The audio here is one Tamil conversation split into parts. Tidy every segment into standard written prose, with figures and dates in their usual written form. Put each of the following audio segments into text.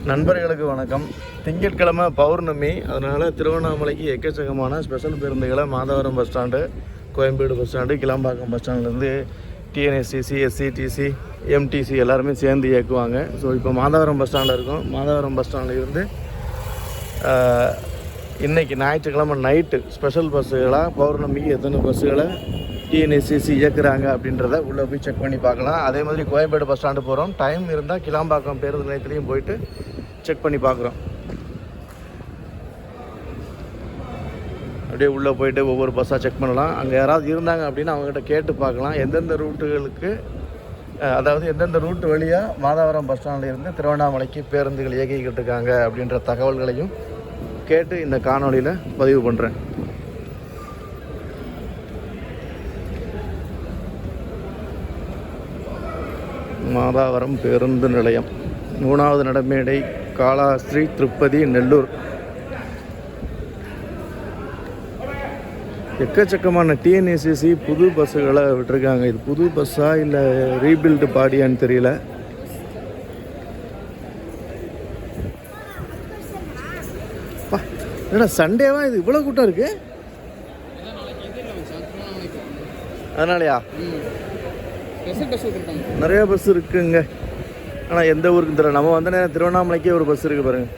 நண்பர்களுக்கு வணக்கம். திங்கட்கிழமை பௌர்ணமி, அதனால் திருவண்ணாமலைக்கு எக்கச்சக்கமான ஸ்பெஷல் பேருந்துகளை Madhavaram bus stand, Koyambedu bus stand, Kilambakkam bus ஸ்டாண்ட்லேருந்து டிஎன்எஸ்டிசி, எஸ்சிடிசி, எம்டிசி எல்லாருமே சேர்ந்து இயக்குவாங்க. ஸோ இப்போ மாதவரம் பஸ் ஸ்டாண்டில் இருக்கும். மாதவரம் பஸ் ஸ்டாண்டில் இருந்து இன்றைக்கி ஞாயிற்றுக்கிழமை நைட்டு ஸ்பெஷல் பஸ்ஸுகளாக பௌர்ணமிக்கு எத்தனை பஸ்ஸுகளை டிஎன்எஸ்சிசி இயக்குறாங்க அப்படின்றத உள்ளே போய் செக் பண்ணி பார்க்கலாம். அதே மாதிரி கோயம்பேடு பஸ் ஸ்டாண்டு போகிறோம். டைம் இருந்தால் கிளாம்பாக்கம் பேருந்து நிலையத்துலேயும் போயிட்டு செக் பண்ணி பார்க்குறோம். அப்படியே உள்ளே போயிட்டு ஒவ்வொரு பஸ்ஸாக செக் பண்ணலாம். அங்கே யாராவது இருந்தாங்க அப்படின்னா அவங்ககிட்ட கேட்டு பார்க்கலாம் எந்தெந்த ரூட்டுகளுக்கு, அதாவது எந்தெந்த ரூட்டு வழியாக மாதவரம் பஸ் ஸ்டாண்டில் இருந்து திருவண்ணாமலைக்கு பேருந்துகள் இயக்கிக்கிட்டு இருக்காங்க அப்படின்ற தகவல்களையும் கேட்டு இந்த காணொலியில் பதிவு பண்ணுறேன். மாதவரம் பேருந்து நிலையம், 3வது நடைமேடை, காளாஸ்திரி, திருப்பதி, நெல்லூர். எக்கச்சக்கமான டிஎன்எஸ்சிசி புது பஸ்ஸுகளை விட்டுருக்காங்க. இது புது பஸ்ஸா இல்லை ரீபில்டு பாடியான்னு தெரியல. என்னடா சண்டேவா இது இவ்வளோ கூட்டம் இருக்கு? அதனாலயா? நிறைய பஸ் இருக்குங்க. ஆனால் எந்த ஊருக்கு தெரியல. நம்ம வந்த நேரம் திருவண்ணாமலைக்கே ஒரு பஸ் இருக்குது பாருங்க.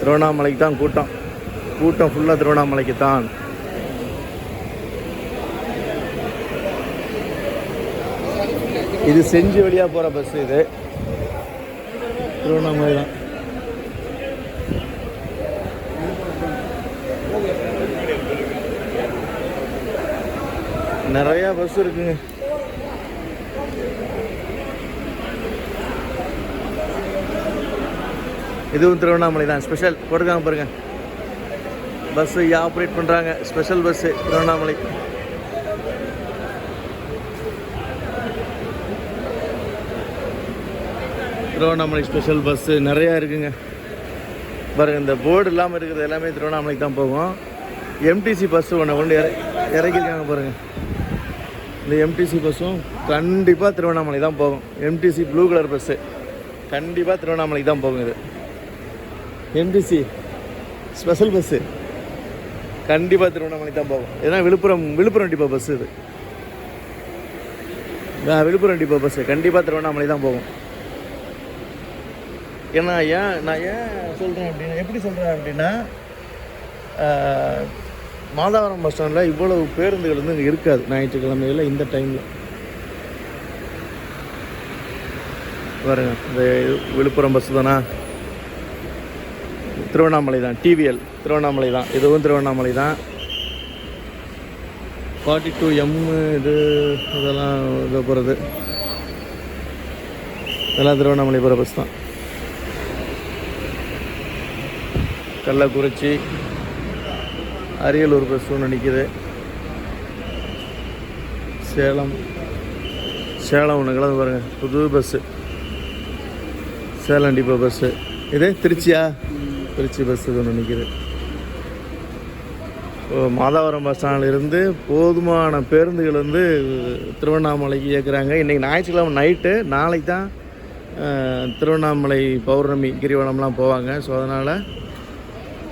திருவண்ணாமலைக்கு தான் கூட்டம் ஃபுல்லாக திருவண்ணாமலைக்கு தான். இது செஞ்சு வழியாக போகிற பஸ். இது திருவண்ணாமலை தான். நிறையா பஸ் இருக்குங்க. இதுவும் திருவண்ணாமலை தான். ஸ்பெஷல் போட்டுக்காங்க பாருங்க. பஸ்ஸு ஆப்ரேட் பண்ணுறாங்க. Special bus Tiruvannamalai. Tiruvannamalai special bus நிறையா இருக்குங்க பாருங்கள். இந்த போர்டு இல்லாமல் இருக்கிறது எல்லாமே திருவண்ணாமலைக்கு தான் போகும். எம்டிசி பஸ்ஸு ஒன்று இறக்கியிருக்காங்க பாருங்கள். இந்த எம்டிசி பஸ்ஸும் கண்டிப்பாக திருவண்ணாமலை தான் போகும். எம்டிசி ப்ளூ கலர் பஸ்ஸு கண்டிப்பாக திருவண்ணாமலைக்கு தான் போகும். இது எம்டிசி ஸ்பெஷல் பஸ்ஸு கண்டிப்பாக திருவண்ணாமலை தான் போகும். ஏன்னா விழுப்புரம் டிப்போ பஸ்ஸு. இது விழுப்புரம் டிப்போ பஸ்ஸு கண்டிப்பாக திருவண்ணாமலை தான் போகும். ஏன்னா நான் ஏன் சொல்கிறேன் அப்படின்னா, எப்படி சொல்கிறேன் அப்படின்னா, மாதவரம் பஸ் ஸ்டாண்டில் இவ்வளவு பேருந்துகள் வந்து இங்கே இருக்காது ஞாயிற்றுக்கிழமையில் இந்த டைமில். பாருங்க, இந்த விழுப்புரம் பஸ்ஸு தானா? திருவண்ணாமலை தான். டிவிஎல் திருவண்ணாமலை தான். இதுவும் திருவண்ணாமலை தான். 42M இதெல்லாம் இதை போகிறது, இதெல்லாம் திருவண்ணாமலை போகிற பஸ் தான். கள்ளக்குறிச்சி, அரியலூர் பஸ் ஒன்று நிற்கிது. சேலம் ஒன்று கிளம்பு பாருங்கள். புது பஸ்ஸு சேலம் டிப்போ பஸ்ஸு. இது திருச்சி பஸ்ஸு ஒன்று நிற்கிது. மாதவரம் பஸ் ஸ்டாண்டில் இருந்து போதுமான பேருந்துகள் வந்து திருவண்ணாமலைக்கு இயக்குறாங்க. இன்றைக்கி ஞாயிற்றுக்கிழமை நைட்டு, நாளைக்கு தான் திருவண்ணாமலை பௌர்ணமி கிரிவலம்லாம் போவாங்க. ஸோ அதனால்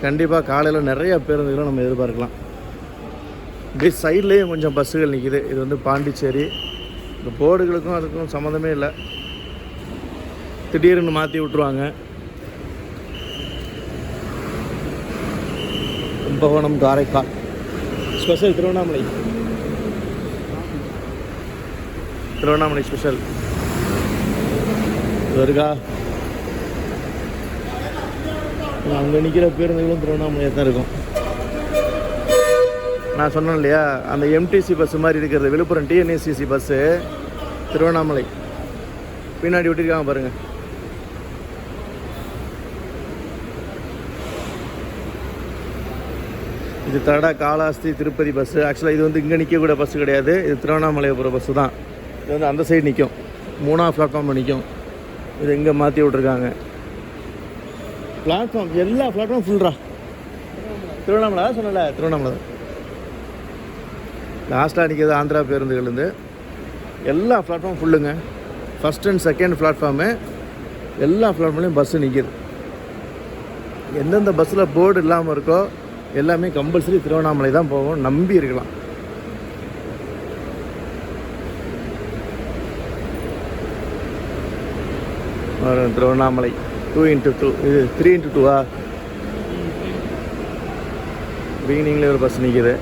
கண்டிப்பாக காலையில் நிறையா பேருந்துகளை நம்ம எதிர்பார்க்கலாம். இப்படி சைட்லேயும் கொஞ்சம் பஸ்ஸுகள் நிற்கிது. இது வந்து பாண்டிச்சேரி. இந்த போர்டுகளுக்கும் அதுக்கும் சம்மந்தமே இல்லை. திடீர்னு மாற்றி விட்ருவாங்க. கும்பகோணம், காரைக்கால் ஸ்பெஷல். திருவண்ணாமலை ஸ்பெஷல் வருகா. அங்கே நிற்கிற பேருந்துகளும் திருவண்ணாமலையாக தான் இருக்கும். நான் சொன்னேன் இல்லையா, அந்த எம்டிசி பஸ்ஸு மாதிரி இருக்கிறது விழுப்புரம் டிஎன்எஸ்சிசி பஸ்ஸு திருவண்ணாமலை. பின்னாடி விட்டுருக்காங்க பாருங்கள். இது தடா காளாஸ்தி திருப்பதி பஸ்ஸு. ஆக்சுவலாக இது வந்து இங்கே நிற்கக்கூட பஸ்ஸு கிடையாது. இது திருவண்ணாமலை போகிற பஸ்ஸு தான். இது வந்து அந்த சைடு நிற்கும், 3ஆம் பிளாட்ஃபார்மில் நிற்கும். இது இங்கே மாற்றி விட்ருக்காங்க. பிளாட்ஃபார்ம் எல்லா பிளாட்ஃபார்ம் ஃபுல்ரா. திருவண்ணாமலை தான் சொன்னல, திருவண்ணாமலை தான். லாஸ்ட்டாக நிற்கிறது ஆந்திரா பேருந்துகள்லேருந்து எல்லா பிளாட்ஃபார்ம் ஃபுல்லுங்க. ஃபஸ்ட் அண்ட் செகண்ட் பிளாட்ஃபார்மு எல்லா பிளாட்ஃபார்ம்லேயும் பஸ்ஸு நிற்கிது. எந்தெந்த பஸ்ஸில் போர்டு இல்லாமல் இருக்கோ எல்லாமே கம்பல்சரி திருவண்ணாமலை தான் போகும், நம்பி இருக்கலாம். திருவண்ணாமலை 2x2 இது 3x2வா? பிகினிங்கில் ஒரு பஸ் நிற்கிது.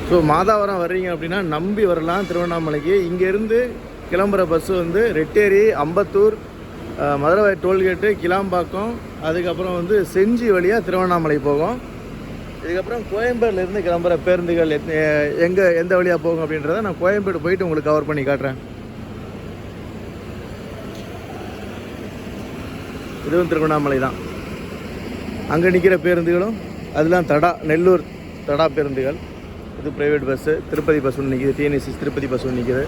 ஸோ மாதாவரம் வர்றீங்க அப்படின்னா நம்பி வரலாம் திருவண்ணாமலைக்கு. இங்கேருந்து கிளம்புற பஸ்ஸு வந்து ரெட்டேரி, அம்பத்தூர், மதுரை டோல்கேட்டு, கிளாம்பாக்கம், அதுக்கப்புறம் வந்து செஞ்சி வழியாக திருவண்ணாமலை போகும். இதுக்கப்புறம் கோயம்பேடுலேருந்து கிளம்புற பேருந்துகள் எந்த வழியாக போகும் அப்படின்றத நான் கோயம்பேடு போயிட்டு உங்களுக்கு கவர் பண்ணி காட்டுறேன். இதுவும் திருவண்ணாமலை தான். அங்கே நிற்கிற பேருந்துகளும் அதெல்லாம் தடா, நெல்லூர் தடா பேருந்துகள். இது ப்ரைவேட் பஸ்ஸு. திருப்பதி பஸ் ஒன்று நிற்கிது, டிஎன்எஸ்சி திருப்பதி பஸ் ஒன்று நிற்கிது.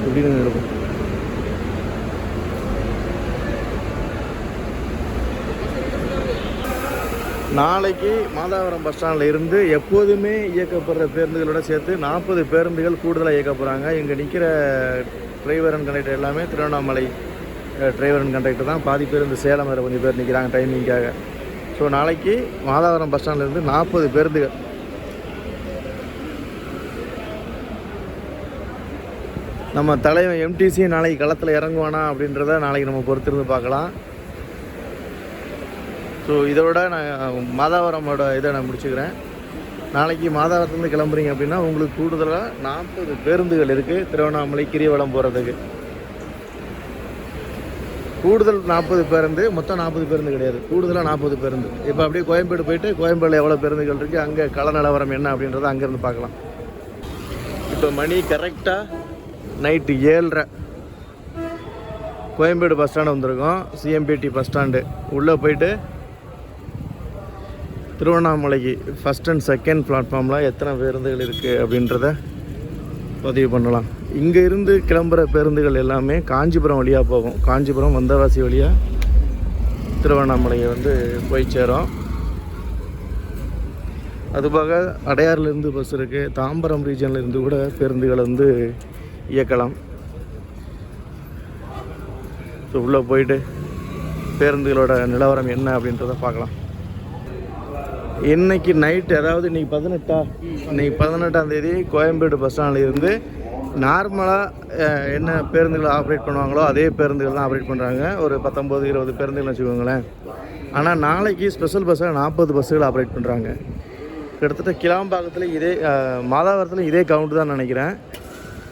எப்படின்னு இருக்கும். நாளைக்கு மாதாவரம் பஸ் ஸ்டாண்டில் இருந்து எப்போதுமே இயக்கப்படுற பேருந்துகளோடு சேர்த்து 40 பேருந்துகள் கூடுதலாக இயக்க போகிறாங்க. இங்கே நிற்கிற டிரைவர் அண்ட் கண்டக்டர் எல்லாமே திருவண்ணாமலை டிரைவர் அண்ட் கண்டக்டர் தான். பாதி பேர் இந்த சேலம் வேறு கொஞ்சம் பேர் நிற்கிறாங்க டைமிங்காக. ஸோ நாளைக்கு மாதாவரம் பஸ் ஸ்டாண்ட்லேருந்து 40 பேருந்துகள். நம்ம தலைவன் எம்டிசி நாளைக்கு களத்தில் இறங்குவானா அப்படின்றத நாளைக்கு நம்ம பொறுத்திருந்து பார்க்கலாம். ஸோ இதோட நான் மாதாவரமோட இதை நான் முடிச்சுக்கிறேன். நாளைக்கு மாதாவரத்துலேருந்து கிளம்புறீங்க அப்படின்னா உங்களுக்கு கூடுதலாக 40 பேருந்துகள் இருக்குது திருவண்ணாமலை கிரிவலம் போகிறதுக்கு. கூடுதல் 40 பேருந்து, மொத்தம் 40 பேருந்து கிடையாது, கூடுதலாக 40 பேருந்து. இப்போ அப்படியே கோயம்பேடு போயிட்டு கோயம்பேடில் எவ்வளோ பேருந்துகள் இருக்குது, அங்கே கள நிலவரம் என்ன அப்படின்றத அங்கேருந்து பார்க்கலாம். இப்போ மணி கரெக்டாக நைட்டு 7:30. கோயம்பேடு பஸ் ஸ்டாண்டு வந்திருக்கோம். சிஎம்பிடி பஸ் ஸ்டாண்டு உள்ளே போயிட்டு திருவண்ணாமலைக்கு ஃபஸ்ட் அண்ட் செகண்ட் பிளாட்ஃபார்மில் எத்தனை பேருந்துகள் இருக்குது அப்படின்றத பதிவு பண்ணலாம். இங்கே இருந்து கிளம்புற பேருந்துகள் எல்லாமே காஞ்சிபுரம் வழியாக போகும். காஞ்சிபுரம் வந்தவாசி வழியாக திருவண்ணாமலையை வந்து போய் சேரும். அதுபோக அடையாறுலேருந்து பஸ் இருக்குது. தாம்பரம் ரீஜன்லேருந்து கூட பேருந்துகளை வந்து இயக்கலாம். ஸோ உள்ளே போயிட்டு பேருந்துகளோட நிலவரம் என்ன அப்படின்றத பார்க்கலாம். இன்றைக்கி நைட்டு, அதாவது இன்றைக்கி 18ஆம் தேதி கோயம்பேடு பஸ் ஸ்டாண்டில் இருந்து நார்மலாக என்ன பேருந்துகளை ஆப்ரேட் பண்ணுவாங்களோ அதே பேருந்துகள் தான் ஆப்ரேட் பண்ணுறாங்க. ஒரு 19-20 பேருந்துகள் வச்சுக்கோங்களேன். ஆனால் நாளைக்கு ஸ்பெஷல் பஸ்ஸாக 40 பஸ்ஸுகள் ஆப்ரேட் பண்ணுறாங்க. கிட்டத்தட்ட கிளாம்பாக்கத்தில் இதே, மாதாவரத்தில் இதே கவுண்ட் தான் நினைக்கிறேன்.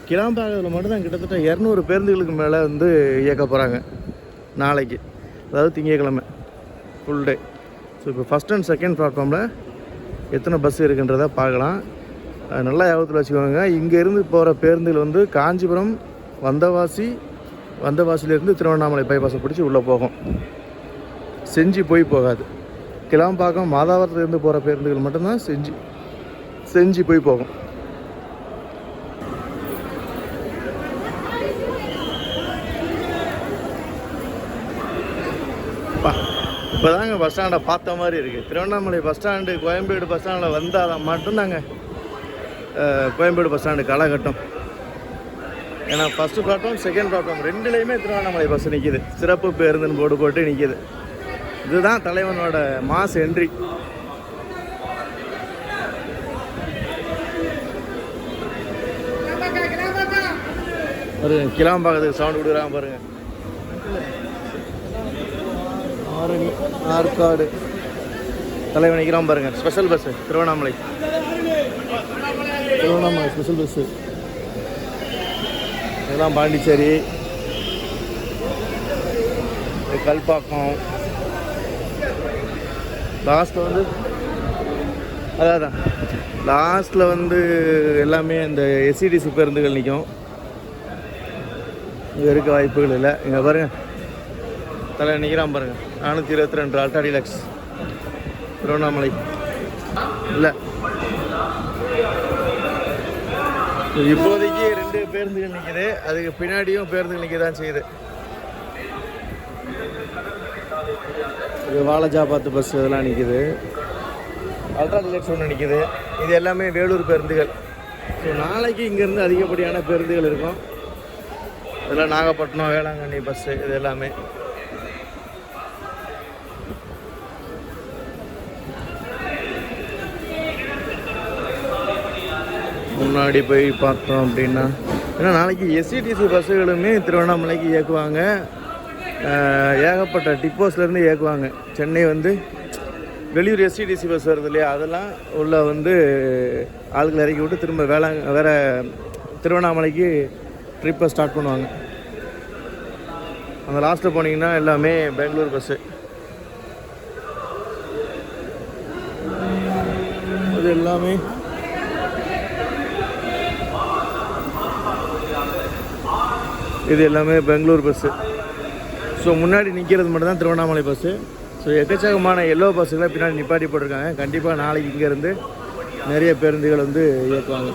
கிளாம்பாக்கத்தில் மட்டும்தான் கிட்டத்தட்ட 200 பேருந்துகளுக்கு மேலே வந்து இயக்க போகிறாங்க நாளைக்கு, அதாவது திங்கட்கிழமை ஃபுல் டே. ஸோ இப்போ ஃபஸ்ட் அண்ட் செகண்ட் பிளாட்ஃபார்மில் எத்தனை பஸ் இருக்குன்றதை பார்க்கலாம். நல்லா ஞாபகத்தில் வச்சுக்கோங்க. இங்கேருந்து போகிற பேருந்துகள் வந்து காஞ்சிபுரம், வந்தவாசிலேருந்து திருவண்ணாமலை பைபாஸை பிடிச்சி உள்ளே போகும். செஞ்சி போய் போகாது. கிளாம்பாக்கம் மாதாவரத்துலேருந்து போகிற பேருந்துகள் மட்டும்தான் செஞ்சி போய் போகும். இப்போ தாங்க பஸ் ஸ்டாண்டை பார்த்த மாதிரி இருக்குது. Tiruvannamalai bus stand Koyambedu bus ஸ்டாண்டில் வந்தால் தான் மட்டும்தாங்க கோயம்பேடு பஸ் ஸ்டாண்டு காலகட்டம். ஏன்னா ஃபஸ்ட்டு பிளாட்ஃபார்ம், செகண்ட் பிளாட்ஃபார்ம் ரெண்டுலேயுமே திருவண்ணாமலை பஸ் நிற்கிது. சிறப்பு பேருந்துன்னு போர்டு போட்டு நிற்கிது. இதுதான் தலைவனோட மாஸ் என்ட்ரி. பாருங்க, கிளாம்பாக்கத்துக்கு சவுண்டு கொடுக்குறாங்க பாருங்கள். ஆரணி, ஆற்காடு தலைவன் நிற்கிறான் பாருங்கள். Special bus Tiruvannamalai special bus. இதெல்லாம் பாண்டிச்சேரி, கல்பாக்கம். லாஸ்ட்டில் வந்து அதான் லாஸ்ட்டில் வந்து எல்லாமே இந்த எஸ்சிடிசி பேருந்துகள் நிற்கும். இங்கே இருக்க வாய்ப்புகள் இல்லை. இங்கே பாருங்கள், தலை நிற்கிறான் பாருங்கள். 422 அல்ட்ரா டீலக்ஸ் திருவண்ணாமலை இல்லை. இப்போதைக்கு 2 பேருந்துகள் நிற்கிது, அதுக்கு பின்னாடியும் பேருந்துகள் நிற்க தான் செய்யுது. இது வாலஜாபாத் பஸ் இதெல்லாம் நிற்கிது, அல்ட்ரா டிலக்ஸ் ஒன்று நிற்கிது. இது எல்லாமே வேலூர் பேருந்துகள். ஸோ நாளைக்கு இங்கேருந்து அதிகப்படியான பேருந்துகள் இருக்கும். இதெல்லாம் நாகப்பட்டினம், வேளாங்கண்ணி பஸ்ஸு இது எல்லாமே. முன்னாடி போய் பார்த்தோம் அப்படின்னா, ஏன்னா நாளைக்கு எஸ்சிடிசி பஸ்ஸுகளுமே திருவண்ணாமலைக்கு இயக்குவாங்க. ஏகப்பட்ட டிப்போஸ்லேருந்து இயக்குவாங்க. சென்னை வந்து வெளியூர் எஸ்சிடிசி பஸ் வருது இல்லையா, அதெல்லாம் உள்ள வந்து ஆளுகளை இறக்கி விட்டு திரும்ப வேறு திருவண்ணாமலைக்கு ட்ரிப்பை ஸ்டார்ட் பண்ணுவாங்க. அந்த லாஸ்ட்டில் போனீங்கன்னா எல்லாமே பெங்களூர் பஸ்ஸு. இது எல்லாமே பெங்களூர் பஸ்ஸு. ஸோ முன்னாடி நிற்கிறது மட்டும் தான் திருவண்ணாமலை பஸ்ஸு. ஸோ எக்கச்சக்கமான எல்லோ பஸ்ஸுகளை பின்னாடி நிப்பாட்டி போட்டிருக்காங்க. கண்டிப்பாக நாளைக்கு இங்கேருந்து நிறைய பேருந்துகள் வந்து இயக்குவாங்க.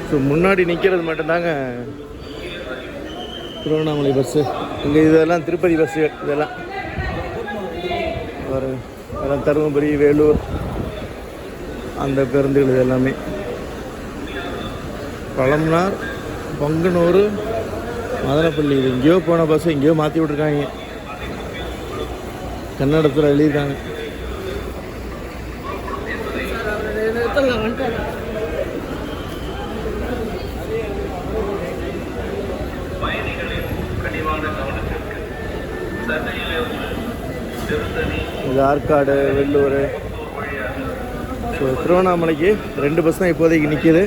ஸோ முன்னாடி நிற்கிறது மட்டும்தாங்க திருவண்ணாமலை பஸ்ஸு. இங்கே இதெல்லாம் திருப்பதி பஸ்ஸு. இதெல்லாம் தருமபுரி, வேலூர் அந்த பேருந்துகள் இது எல்லாமே. பழம்னார், பொங்கனூர், மதனப்பள்ளி. இது எங்கேயோ போன பஸ்ஸு எங்கேயோ மாற்றி விட்ருக்காங்க, கன்னடத்தில் எழுதியிருக்காங்க. இது ஆற்காடு, வெள்ளூர். ஸோ திருவண்ணாமலைக்கு 2 பஸ் தான் இப்போதைக்கு நிற்கிது.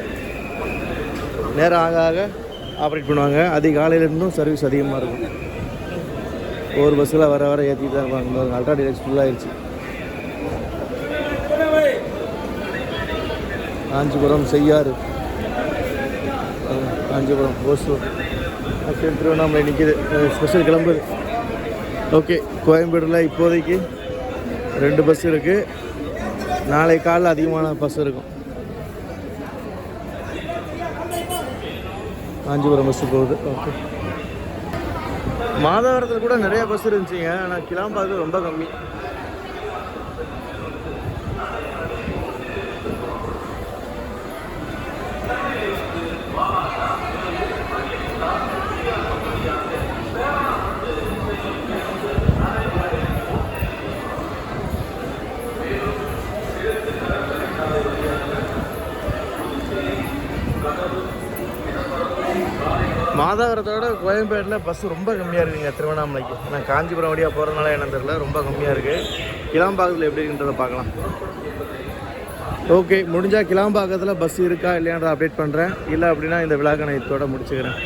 நேரம் ஆக ஆக ஆப்ரேட் பண்ணுவாங்க. அதிகாலையில் இருந்தும் சர்வீஸ் அதிகமாக இருக்கும். ஒவ்வொரு பஸ்ஸில் வர ஏற்றிட்டு தான் இருப்பாங்க. அல்ட்ரா டிலக்ஸ் ஃபுல்லாகிடுச்சு. காஞ்சிபுரம், செய்யாறு, காஞ்சிபுரம், ஓசூர், திருவண்ணாமலை நிற்கிது. ஸ்பெஷல் கிளம்புது. ஓகே, கோயம்பேடில் இப்போதைக்கு 2 பஸ் இருக்குது. நாளை காலையில் அதிகமான பஸ் இருக்கும். காஞ்சிபுரம் பஸ்ஸு போகுது. ஓகே, மாதவரத்தில் கூட நிறைய பஸ் இருந்துச்சுங்க, ஆனால் கிளாம்பாக்கம் ரொம்ப கம்மி. மாதவரத்தோட கோயம்பேட்டில் பஸ் ரொம்ப கம்மியாக இருக்குங்க திருவண்ணாமலைக்கு. ஆனால் காஞ்சிபுரம் வழியாக போகிறதுனால என்னன்னு தெரியல, ரொம்ப கம்மியாக இருக்குது. கிளாம்பாக்கத்தில் எப்படி இருக்குன்றதை பார்க்கலாம். ஓகே, முடிஞ்சால் கிளாம்பாக்கத்தில் பஸ் இருக்கா இல்லையான்றதை அப்டேட் பண்ணுறேன். இல்லை அப்படின்னா இந்த விழாக்கணை இதோட முடிச்சுக்கிறேன்.